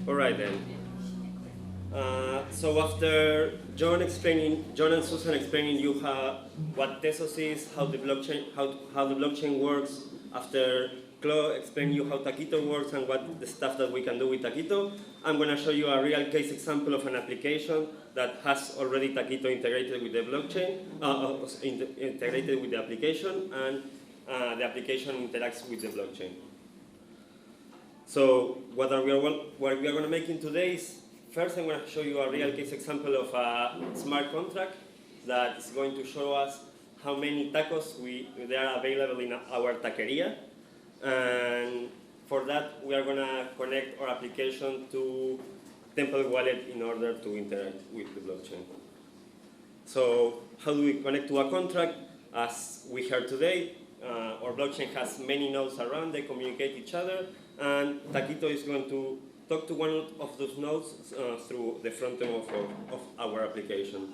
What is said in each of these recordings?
All right then. So after John and Susan explaining you what Tezos is, how the blockchain works, after Chloe explaining you how Taquito works and what the stuff that we can do with Taquito, I'm going to show you a real case example of an application that has already Taquito integrated with the blockchain, integrated with the application, and the application interacts with the blockchain. So what we are going to make in today is, first I'm going to show you a real case example of a smart contract that is going to show us how many tacos they are available in our taqueria. And for that, we are going to connect our application to Temple Wallet in order to interact with the blockchain. So how do we connect to a contract? As we heard today, our blockchain has many nodes around, they communicate each other, and Taquito is going to talk to one of those nodes through the front end of our application.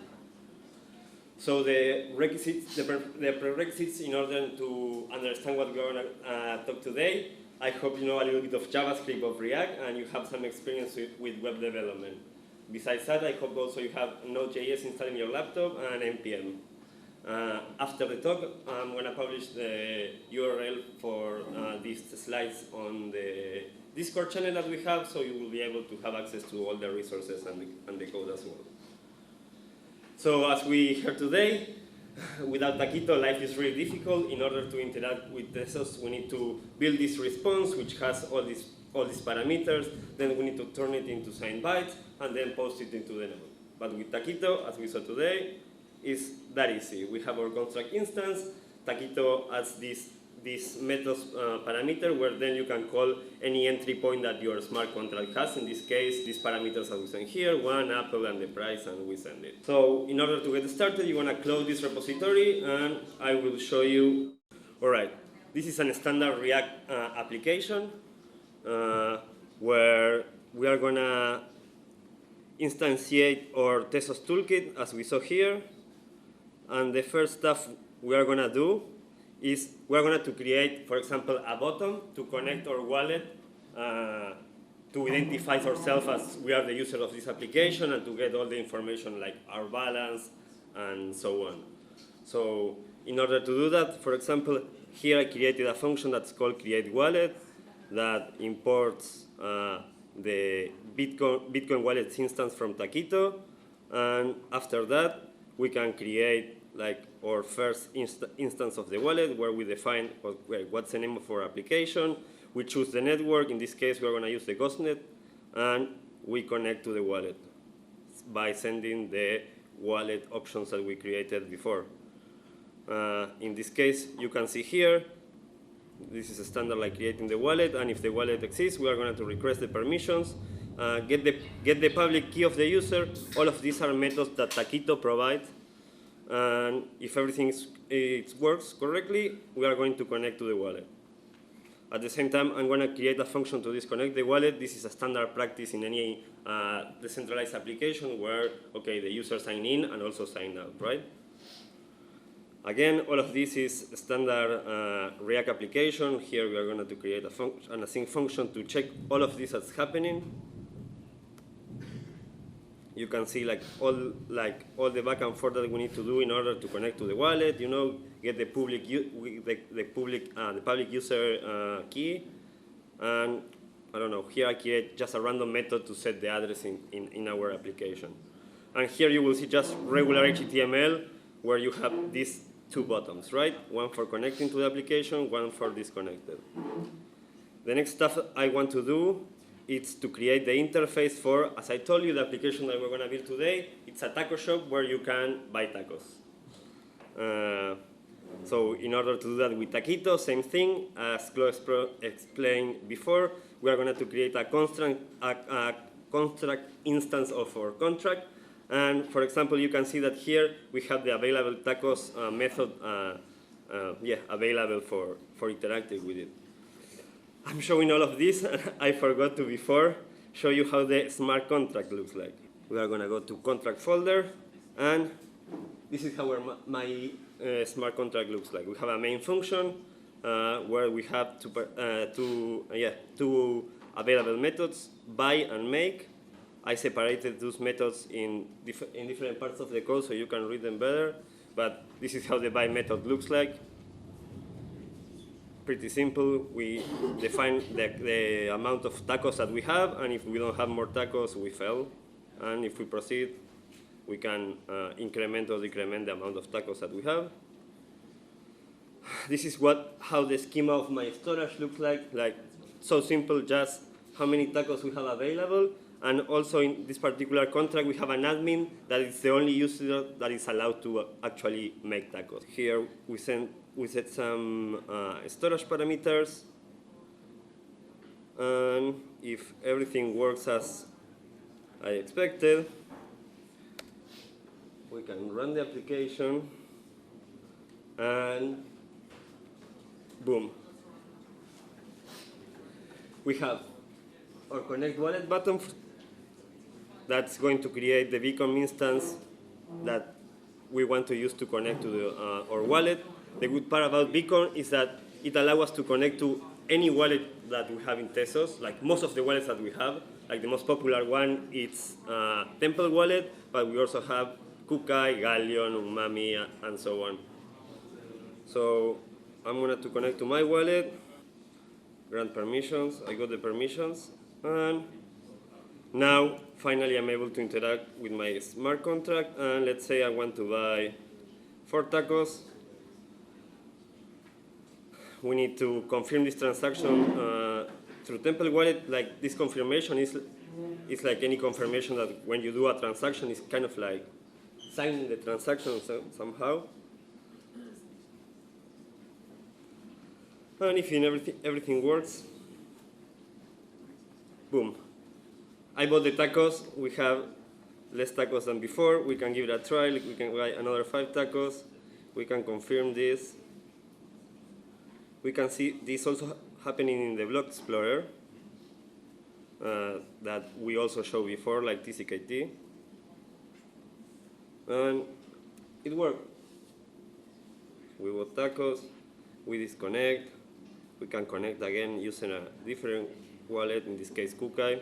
So the prerequisites in order to understand what we're going to talk today, I hope you know a little bit of JavaScript, of React, and you have some experience with web development. Besides that, I hope also you have Node.js installed in your laptop and NPM. After the talk, I'm going to publish the URL for these slides on the Discord channel that we have, so you will be able to have access to all the resources and the code as well. So as we heard today, without Taquito, life is really difficult. In order to interact with Tezos, we need to build this response, which has all these parameters. Then we need to turn it into signed bytes, and then post it into the node. But with Taquito, as we saw today, is that easy. We have our construct instance. Taquito adds this methods parameter where then you can call any entry point that your smart contract has. In this case, these parameters that we send here, one, apple, and the price, and we send it. So in order to get started, you want to close this repository, and I will show you. All right, this is a standard React application where we are going to instantiate our Tezos toolkit, as we saw here. And the first stuff we are going to do is we're going to create, for example, a button to connect our wallet to identify ourselves as we are the user of this application and to get all the information like our balance and so on. So in order to do that, for example, here I created a function that's called createWallet that imports the Bitcoin wallet instance from Taquito. And after that, we can create like our first instance of the wallet where we define what's the name of our application. We choose the network. In this case, we're going to use the Ghostnet, and we connect to the wallet by sending the wallet options that we created before. In this case, you can see here, this is a standard like creating the wallet, and if the wallet exists, we are going to request the permissions, get the public key of the user. All of these are methods that Taquito provides. And if everything works correctly, we are going to connect to the wallet. At the same time, I'm going to create a function to disconnect the wallet. This is a standard practice in any decentralized application where, okay, the user sign in and also sign out, right? Again, all of this is standard React application. Here we are going to create an async function to check all of this that's happening. You can see all the back and forth that we need to do in order to connect to the wallet. You know, get the public user key, and I don't know. Here I create just a random method to set the address in our application. And here you will see just regular HTML where you have these two buttons, right? One for connecting to the application, one for disconnected. The next stuff I want to do is to create the interface for, as I told you, the application that we're going to build today. It's a taco shop where you can buy tacos. So in order to do that with Taquito, same thing. As Chloe explained before, we are going to create a construct instance of our contract. And for example, you can see that here we have the available tacos method available for interacting with it. I'm showing all of this, and I forgot to before show you how the smart contract looks like. We are going to go to contract folder, and this is how my smart contract looks like. We have a main function where we have two available methods, buy and make. I separated those methods in different parts of the code so you can read them better. But this is how the buy method looks like. Pretty simple. We define the amount of tacos that we have, and if we don't have more tacos, we fail. And if we proceed, we can increment or decrement the amount of tacos that we have. This is how the schema of my storage looks like so simple, just how many tacos we have available. And also in this particular contract, we have an admin that is the only user that is allowed to actually make tacos. Here we set some storage parameters. And if everything works as I expected, we can run the application and boom. We have our connect wallet button that's going to create the beacon instance that we want to use to connect to our wallet. The good part about beacon is that it allows us to connect to any wallet that we have in Tezos, like most of the wallets that we have. Like the most popular one, it's Temple wallet, but we also have Kukai, Galleon, Umami, and so on. So I'm going to connect to my wallet, grant permissions, I got the permissions, and now finally I'm able to interact with my smart contract, and let's say I want to buy 4 tacos. We need to confirm this transaction through Temple wallet. Like this confirmation is like any confirmation that when you do a transaction, it's kind of like signing the transaction somehow. And if everything works, boom. I bought the tacos. We have less tacos than before. We can give it a try. We can buy another 5 tacos. We can confirm this. We can see this also happening in the block explorer that we also showed before, like TCKT. And it worked. We bought tacos. We disconnect. We can connect again using a different wallet, in this case Kukai.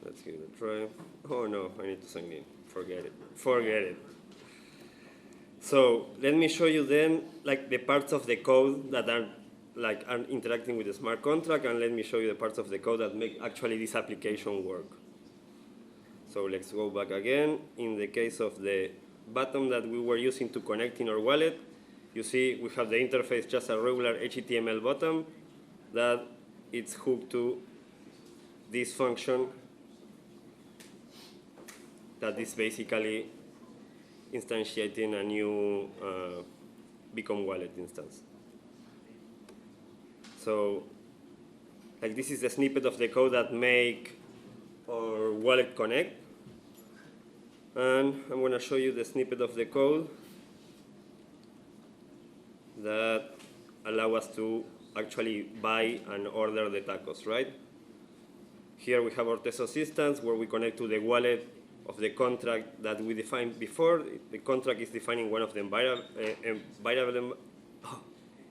Let's give it a try. Oh no, I need to sign in. Forget it. Forget it. So let me show you then like the parts of the code that are interacting with the smart contract, and let me show you the parts of the code that make actually this application work. So let's go back again. In the case of the button that we were using to connect in our wallet, you see we have the interface just a regular HTML button that it's hooked to this function that is basically instantiating a new Beacon wallet instance. So like this is the snippet of the code that make our wallet connect. And I'm going to show you the snippet of the code that allow us to actually buy and order the tacos, right? Here we have our Tezos instance where we connect to the wallet of the contract that we defined before. The contract is defining one of the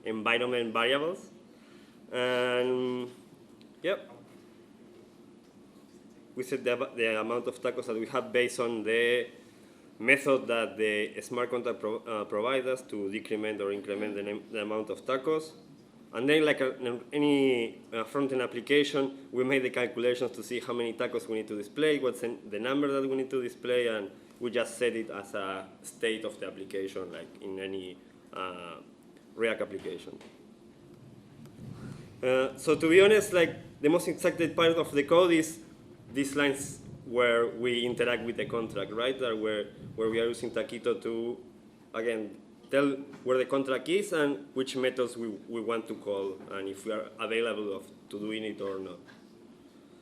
environment variables. And yep, we set the amount of tacos that we have based on the method that the smart contract provides us to decrement or increment the amount of tacos. And then, like any front-end application, we made the calculations to see how many tacos we need to display, what's the number that we need to display, and we just set it as a state of the application, like in any React application. So to be honest, like the most excited part of the code is these lines where we interact with the contract, right? That where we are using Taquito to, again, tell where the contract is and which methods we want to call and if we are available to doing it or not.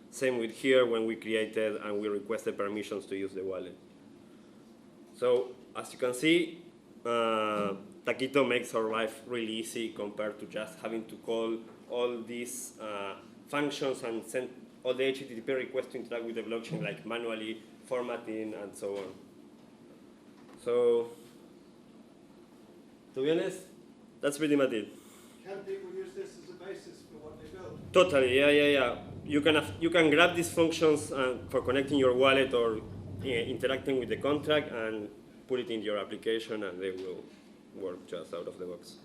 Same with here when we created and we requested permissions to use the wallet. So as you can see, Taquito makes our life really easy compared to just having to call all these functions and send all the HTTP requests to interact with the blockchain, like manually formatting and so on. So, to be honest, that's pretty much it. Can people use this as a basis for what they build? Totally, yeah. you can grab these functions for connecting your wallet or interacting with the contract and put it in your application, and they will work just out of the box.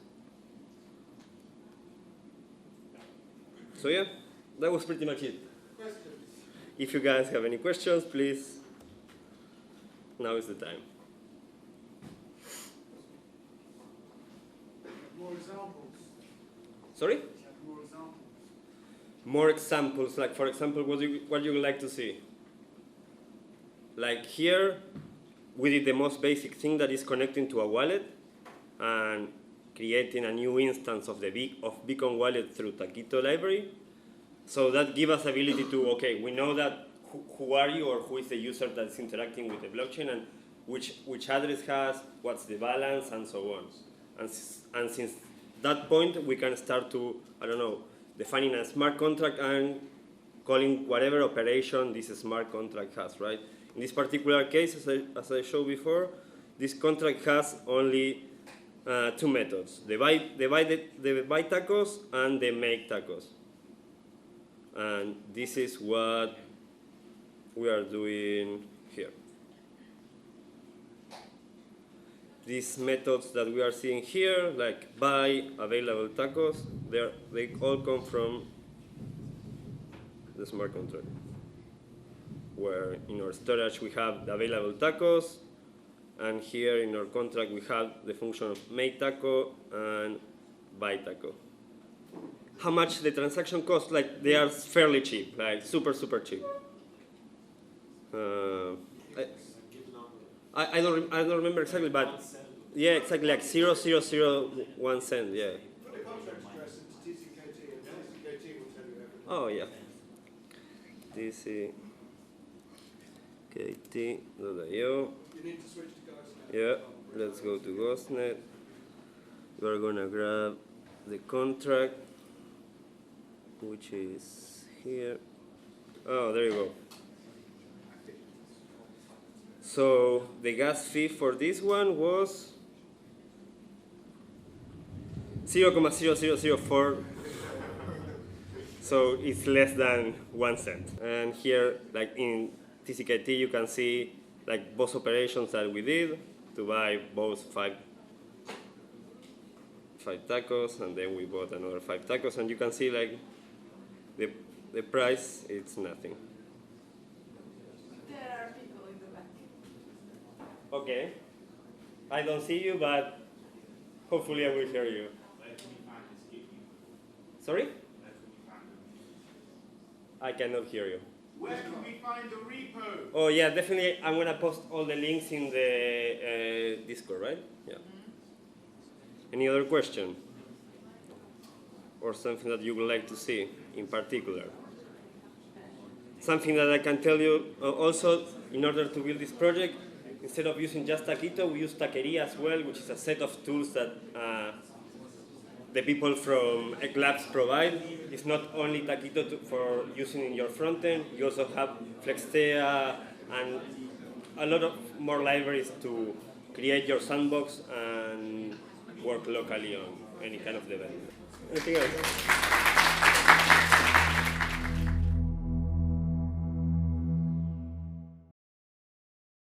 So yeah, that was pretty much it. Questions? If you guys have any questions, please, now is the time. More examples? Sorry? More examples? More examples, like for example, what you would like to see? Like here, we did the most basic thing, that is connecting to a wallet and creating a new instance of Beacon Wallet through Taquito library. So that gives us ability to, okay, we know that who are you, or who is the user that's interacting with the blockchain, and which address has, what's the balance, and so on. And since that point, we can start to, I don't know, defining a smart contract and calling whatever operation this smart contract has, right? In this particular case, as I showed before, this contract has only two methods: the buy tacos and the make tacos. And this is what we are doing here. These methods that we are seeing here, like buy, available tacos, they all come from the smart contract, where in our storage we have the available tacos, and here in our contract we have the function of make taco and buy taco. How much the transaction costs? Like, they are fairly cheap, like super cheap. I don't remember exactly, but yeah, exactly, like 0.001 cent. Yeah. Put the contract address into TCKT, and TCKT will tell you everything. Oh yeah. TCKT.io. You need to switch to Ghostnet. Yeah, let's go to Ghostnet. We're gonna grab the contract, which is here. Oh, there you go. So the gas fee for this one was 0.0004. So it's less than 1 cent. And here, like in TCKT, you can see like both operations that we did to buy both five tacos, and then we bought another 5 tacos, and you can see like the price, it's nothing. There are people in the back. Okay. I don't see you, but hopefully I will hear you. Sorry? I cannot hear you. Where can we find the repo? Oh yeah, definitely. I'm gonna post all the links in the Discord, right? Yeah. Any other question? Or something that you would like to see in particular? Something that I can tell you also, in order to build this project, instead of using just Taquito, we use Taqueria as well, which is a set of tools that the people from Eclabs provide. It's not only Taquito for using in your front end, you also have Flextea and a lot of more libraries to create your sandbox and work locally on any kind of development. Anything else?